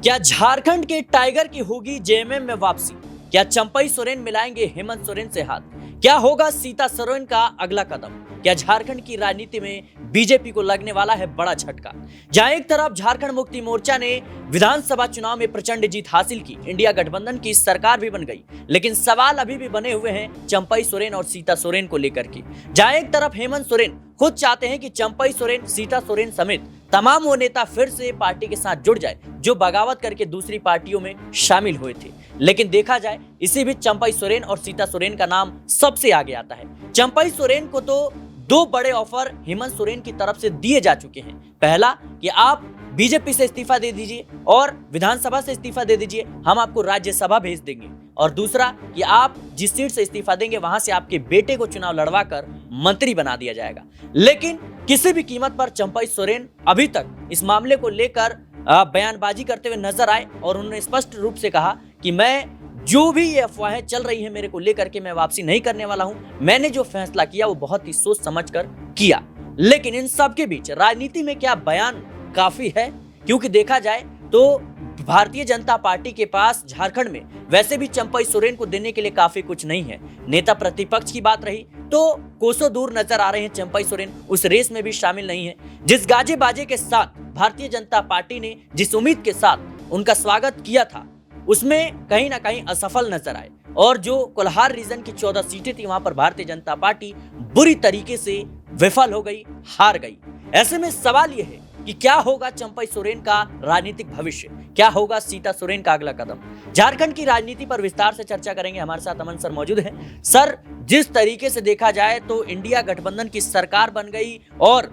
क्या झारखंड के टाइगर की होगी जेएमएम में वापसी? क्या चंपई सोरेन मिलाएंगे हेमंत सोरेन से हाथ? क्या होगा सीता सोरेन का अगला कदम? क्या झारखंड की राजनीति में बीजेपी को लगने वाला है बड़ा झटका? जहां एक तरफ झारखंड मुक्ति मोर्चा ने विधानसभा चुनाव में प्रचंड जीत हासिल की, इंडिया गठबंधन की सरकार भी बन गई, लेकिन सवाल अभी भी बने हुए हैं चंपई सोरेन और सीता सोरेन को लेकर के। जहां एक तरफ हेमंत सोरेन खुद चाहते हैं कि चंपई सोरेन, सीता सोरेन समेत तमाम वो नेता फिर से पार्टी के साथ जुड़ जाए जो बगावत करके दूसरी पार्टियों में शामिल हुए थे, लेकिन देखा जाए इसी बीच चंपई सोरेन और सीता सोरेन का नाम सबसे आगे आता है। चंपई सोरेन को तो दो बड़े ऑफर हेमंत सोरेन की तरफ से दिए जा चुके हैं। पहला कि आप बीजेपी से इस्तीफा दे दीजिए और विधानसभा से इस्तीफा दे दीजिए, हम आपको राज्यसभा भेज देंगे, और दूसरा कि आप जिस सीट से इस्तीफा देंगे वहां से आपके बेटे को चुनाव लड़वाकर मंत्री बना दिया जाएगा। लेकिन किसी भी कीमत पर चंपई सोरेन अभी तक इस मामले को लेकर बयानबाजी करते हुए नजर आए और उन्होंने स्पष्ट रूप से कहा कि मैं जो भी ये अफवाहें चल रही हैं मेरे को लेकर के, मैं वापसी नहीं करने वाला हूं। मैंने जो फैसला किया वो बहुत ही सोच समझकर किया। लेकिन इन सब के बीच राजनीति में क्या बयान काफी है? क्योंकि देखा जाए तो भारतीय जनता पार्टी के पास झारखंड में वैसे भी चंपई सोरेन को देने के लिए काफी कुछ नहीं है। नेता प्रतिपक्ष की बात रही तो कोसों दूर नजर आ रहे हैं चंपई सोरेन, उस रेस में भी शामिल नहीं है। जिस गाजे बाजे के साथ भारतीय जनता पार्टी ने जिस उम्मीद के साथ उनका स्वागत किया था उसमें कहीं ना कहीं असफल नजर आए, और जो कोल्हार रीजन की 14 सीटें थी वहां पर भारतीय जनता पार्टी बुरी तरीके से विफल हो गई, हार गई। ऐसे में सवाल यह है कि क्या होगा चंपई सोरेन का राजनीतिक भविष्य, क्या होगा सीता सोरेन का अगला कदम? झारखंड की राजनीति पर विस्तार से चर्चा करेंगे। हमारे साथ अमन सर मौजूद हैं। सर, जिस तरीके से देखा जाए तो इंडिया गठबंधन की सरकार बन गई और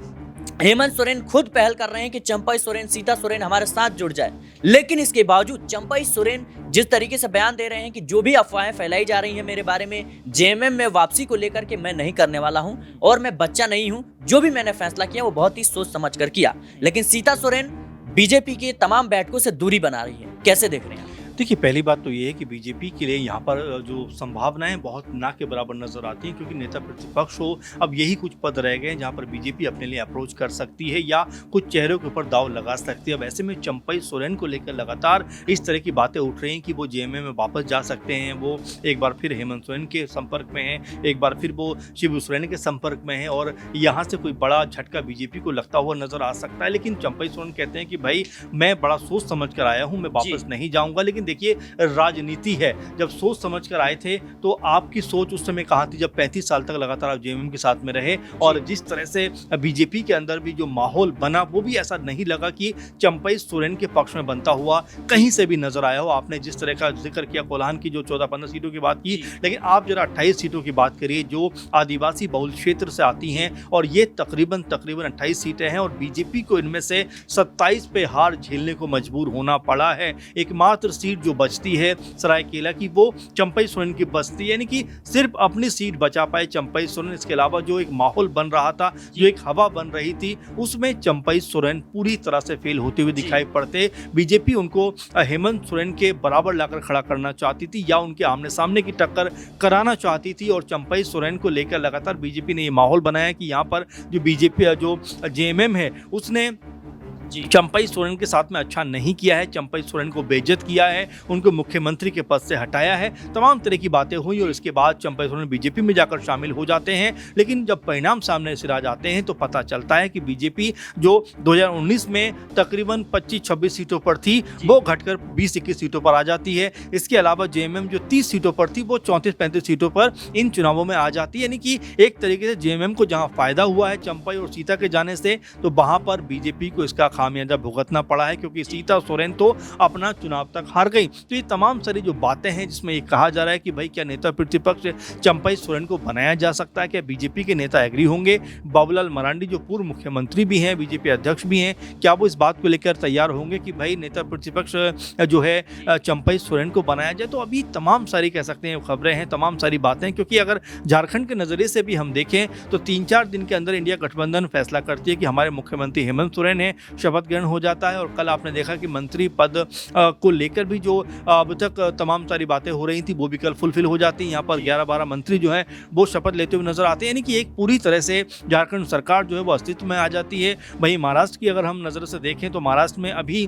हेमंत सोरेन खुद पहल कर रहे हैं कि चंपई सोरेन, सीता सोरेन हमारे साथ जुड़ जाए, लेकिन इसके बावजूद चंपई सोरेन जिस तरीके से बयान दे रहे हैं कि जो भी अफवाहें फैलाई जा रही हैं मेरे बारे में जेएमएम में वापसी को लेकर के, मैं नहीं करने वाला हूं और मैं बच्चा नहीं हूं, जो भी मैंने फैसला किया वो बहुत ही सोच समझ कर किया। लेकिन सीता सोरेन बीजेपी के तमाम बैठकों से दूरी बना रही है, कैसे देख रहे हैं? देखिए, पहली बात तो ये है कि बीजेपी के लिए यहाँ पर जो संभावनाएं बहुत ना के बराबर नजर आती हैं, क्योंकि नेता प्रतिपक्ष हो अब यही कुछ पद रह गए हैं जहाँ पर बीजेपी अपने लिए अप्रोच कर सकती है या कुछ चेहरों के ऊपर दाव लगा सकती है। अब ऐसे में चंपई सोरेन को लेकर लगातार इस तरह की बातें उठ रही हैं कि वो जेएमएम में वापस जा सकते हैं, वो एक बार फिर हेमंत सोरेन के संपर्क में हैं, एक बार फिर वो शिबू सोरेन के संपर्क में हैं और यहाँ से कोई बड़ा झटका बीजेपी को लगता हुआ नजर आ सकता है। लेकिन चंपई सोरेन कहते हैं कि भाई मैं बड़ा सोच समझ कर आया हूँ, मैं वापस नहीं जाऊँगा। लेकिन देखिए, राजनीति है, जब सोच समझ कर आए थे तो आपकी सोच उस समय कहाँ थी जब 35 साल तक लगातार आप जेएमएम के साथ में रहे, और जिस तरह से बीजेपी के अंदर भी जो माहौल बना वो भी ऐसा नहीं लगा कि चंपई सोरेन के पक्ष में बनता हुआ कहीं से भी नजर आया हो। आपने जिस तरह का जिक्र किया कोल्हान की जो 14-15 सीटों की बात की, लेकिन आप जरा 28 सीटों की बात करिए जो आदिवासी बहुल क्षेत्र से आती हैं, और ये तकरीबन 28 सीटें हैं और बीजेपी को इनमें से 27 पे हार झेलने को मजबूर होना पड़ा है। एकमात्र सीट जो बचती है सरायकेला की वो चंपई सोरेन की बचती है, यानी कि सिर्फ अपनी सीट बचा पाए चंपई सोरेन। इसके अलावा जो एक माहौल बन रहा था, जो एक हवा बन रही थी, उसमें चंपई सोरेन पूरी तरह से फेल होते हुए दिखाई पड़ते। बीजेपी उनको हेमंत सोरेन के बराबर लाकर खड़ा करना चाहती थी या उनके आमने सामने की टक्कर कराना चाहती थी, और चंपई सोरेन को लेकर लगातार बीजेपी ने ये माहौल बनाया कि यहाँ पर जो बीजेपी जो जेएमएम है उसने चंपई सोरेन के साथ में अच्छा नहीं किया है, चंपई सोरेन को बेइज्जत किया है, उनको मुख्यमंत्री के पद से हटाया है, तमाम तरह की बातें हुई और इसके बाद चंपई सोरेन बीजेपी में जाकर शामिल हो जाते हैं। लेकिन जब परिणाम सामने से आ जाते हैं तो पता चलता है कि बीजेपी जो 2019 में तकरीबन 25-26 सीटों पर थी वो घटकर 20-21 सीटों पर आ जाती है। इसके अलावा जेएमएम जो 30 सीटों पर थी वो 34-35 सीटों पर इन चुनावों में आ जाती है। यानी कि एक तरीके से जेएमएम को जहाँ फायदा हुआ है चंपई और सीता के जाने से, तो वहाँ पर बीजेपी को इसका खामियाजा भुगतना पड़ा है, क्योंकि सीता सोरेन तो अपना चुनाव तक हार गई। तो ये तमाम सारी जो बातें हैं जिसमें ये कहा जा रहा है कि भाई क्या नेता प्रतिपक्ष चंपई सोरेन को बनाया जा सकता है, क्या बीजेपी के नेता एग्री होंगे? बाबूलाल मरांडी जो पूर्व मुख्यमंत्री भी हैं, बीजेपी अध्यक्ष भी हैं, क्या वो इस बात को लेकर तैयार होंगे कि भाई नेता प्रतिपक्ष जो है चंपई सोरेन को बनाया जाए? तो अभी तमाम सारी कह सकते हैं खबरें हैं, तमाम सारी बातें, क्योंकि अगर झारखंड के नजरिए से भी हम देखें तो 3-4 दिन के अंदर इंडिया गठबंधन फैसला करती है कि हमारे मुख्यमंत्री हेमंत सोरेन है, शपथ ग्रहण हो जाता है। और कल आपने देखा कि मंत्री पद को लेकर भी जो अब तक तमाम सारी बातें हो रही थी वो भी कल फुलफिल हो जाती हैं। यहाँ पर 11-12 मंत्री जो हैं वो शपथ लेते हुए नजर आते हैं, यानी कि एक पूरी तरह से झारखंड सरकार जो है वो अस्तित्व में आ जाती है। वहीं महाराष्ट्र की अगर हम नजर से देखें तो महाराष्ट्र में अभी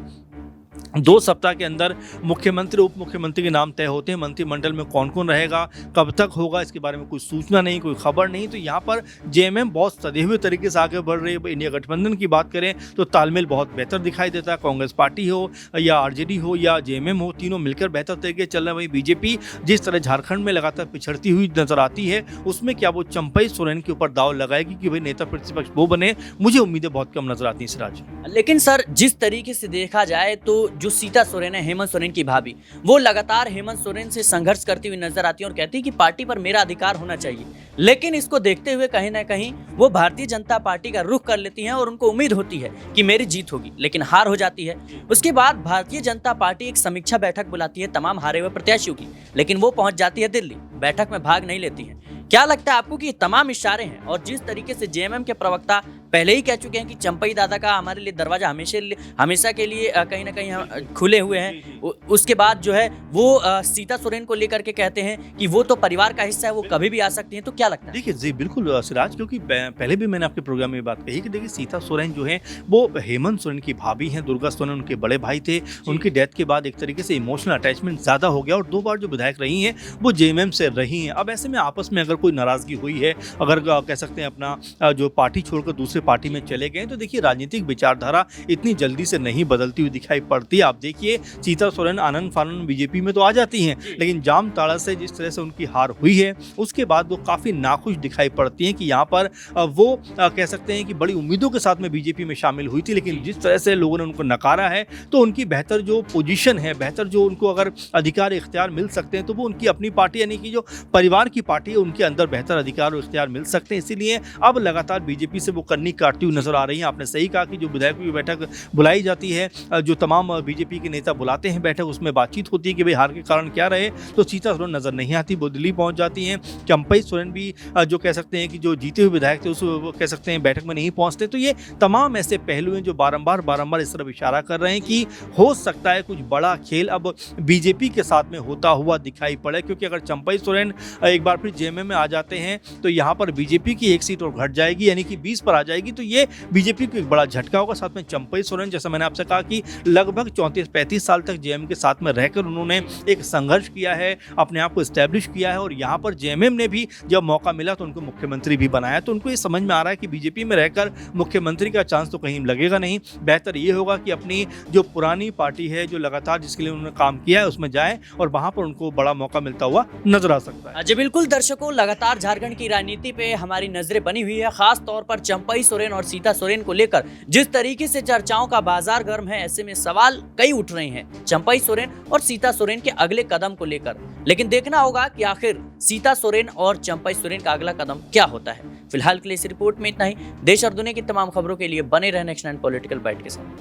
2 सप्ताह के अंदर मुख्यमंत्री उप मुख्यमंत्री के नाम तय होते हैं। मंत्रिमंडल में कौन कौन रहेगा, कब तक होगा, इसके बारे में कोई सूचना नहीं, कोई खबर नहीं। तो यहाँ पर जेएमएम बहुत सधे हुए तरीके से आगे बढ़ रही है। इंडिया गठबंधन की बात करें तो तालमेल बहुत बेहतर दिखाई देता है। कांग्रेस पार्टी हो या आरजेडी हो या जेएमएम हो, तीनों मिलकर बेहतर तरीके से चल रहे हैं। वहीं बीजेपी जिस तरह झारखंड में लगातार पिछड़ती हुई नजर आती है, उसमें क्या वो चंपई सोरेन के ऊपर दाव लगाएगी कि भाई नेता प्रतिपक्ष वो बने? मुझे उम्मीदें बहुत कम नजर आती हैं सिराज। लेकिन सर, जिस तरीके से देखा जाए तो जो सीता सोरेन है, हेमंत सोरेन की भाभी, वो लगातार हेमंत सोरेन से संघर्ष करती हुई नजर आती है और कहती है कि पार्टी पर मेरा अधिकार होना चाहिए। लेकिन इसको देखते हुए कहीं ना कहीं वो भारतीय जनता पार्टी का रुख कर लेती हैं और उनको उम्मीद होती है कि मेरी जीत होगी, लेकिन हार हो जाती है। उसके बाद भारतीय जनता पार्टी एक समीक्षा बैठक बुलाती है तमाम हारे हुए प्रत्याशियों की, लेकिन वो पहुंच जाती है दिल्ली, बैठक में भाग नहीं लेती है। क्या लगता है आपको कि ये तमाम इशारे हैं? और जिस तरीके से जेएमएम के प्रवक्ता पहले ही कह चुके हैं कि चंपई दादा का हमारे लिए दरवाजा हमेशा के लिए कहीं ना कहीं खुले हुए हैं, उसके बाद जो है वो सीता सोरेन को लेकर के कहते हैं कि वो तो परिवार का हिस्सा है, वो कभी भी आ सकती हैं। तो क्या लगता है? देखिए जी बिल्कुल सिराज, क्योंकि पहले भी मैंने आपके प्रोग्राम में बात कही कि देखिए सीता सोरेन जो है वो हेमंत सोरेन की भाभी हैं। दुर्गा सोरेन उनके बड़े भाई थे। उनकी डेथ के बाद एक तरीके से इमोशनल अटैचमेंट ज़्यादा हो गया और 2 बार जो विधायक रही हैं वो जेएमएम से रही हैं। अब ऐसे में आपस में अगर कोई नाराज़गी हुई है, अगर कह सकते हैं अपना जो पार्टी छोड़कर दूसरे पार्टी में चले गए, तो देखिए राजनीतिक विचारधारा इतनी जल्दी से नहीं बदलती हुई दिखाई पड़ती है। आप देखिए सीता सोरेन आनंद फानन बीजेपी में तो आ जाती हैं, लेकिन जाम ताड़ा से जिस तरह से उनकी हार हुई है उसके बाद वो काफ़ी नाखुश दिखाई पड़ती हैं कि यहाँ पर वो कह सकते हैं कि बड़ी उम्मीदों के साथ में बीजेपी में शामिल हुई थी, लेकिन जिस तरह से लोगों ने उनको नकारा है, तो उनकी बेहतर जो पोजीशन है, बेहतर जो उनको अगर अधिकार इख्तियार मिल सकते हैं, तो वो उनकी अपनी पार्टी यानी कि जो परिवार की पार्टी है उनके अंदर बेहतर अधिकार और इख्तियार मिल सकते हैं। इसीलिए अब लगातार बीजेपी से वो कन्नी काटती हुई नजर आ रही है। आपने सही कहा कि जो विधायकों की बैठक बुलाई जाती है, जो तमाम बीजेपी के नेता बुलाते हैं बैठक, उसमें बातचीत होती है कि भाई हार के कारण क्या रहे, तो सीता सोरेन नजर नहीं आती, वो दिल्ली पहुंच जाती हैं। चंपई सोरेन भी जो कह सकते हैं कि जो जीते हुए विधायक थे उस कह सकते हैं बैठक में नहीं पहुंचते। तो ये तमाम ऐसे पहलू हैं जो बारंबार इस तरफ इशारा कर रहे हैं कि हो सकता है कुछ बड़ा खेल अब बीजेपी के साथ में होता हुआ दिखाई पड़े, क्योंकि अगर चंपई सोरेन एक बार फिर जेएमएम में आ जाते हैं तो यहाँ पर बीजेपी की एक सीट और घट जाएगी, यानी कि 20 पर आ जाएगी। तो ये बीजेपी को एक बड़ा झटका होगा। साथ में चंपई सोरेन, जैसा मैंने आपसे कहा कि लगभग 34-35 साल तक जेएमएम के साथ में रहकर उन्होंने एक संघर्ष किया है, अपने आप को एस्टैब्लिश किया है, और यहाँ पर जेएमएम ने भी जब मौका मिला तो उनको मुख्यमंत्री भी बनाया। तो उनको ये समझ में आ रहा है कि बीजेपी में रहकर मुख्यमंत्री का चांस तो कहीं लगेगा नहीं, बेहतर ये होगा कि अपनी जो पुरानी पार्टी है, जो लगातार जिसके लिए उन्होंने काम किया है, उसमें जाए और वहां पर उनको बड़ा मौका मिलता हुआ नजर आ सकता है। जी बिल्कुल दर्शकों, लगातार झारखंड की राजनीति पे हमारी नजरें बनी हुई है, खास तौर पर चंपई सोरेन और सीता सोरेन को लेकर जिस तरीके से चर्चाओं का बाजार गर्म है, ऐसे में सवाल कई उठ रहे हैं चंपई सोरेन और सीता सोरेन के अगले कदम को लेकर। लेकिन देखना होगा कि आखिर सीता सोरेन और चंपई सोरेन का अगला कदम क्या होता है। फिलहाल के लिए इस रिपोर्ट में इतना ही। देश और दुनिया की तमाम खबरों के लिए बने रहने नेक्स्ट 9 पॉलिटिकल बाइट के साथ।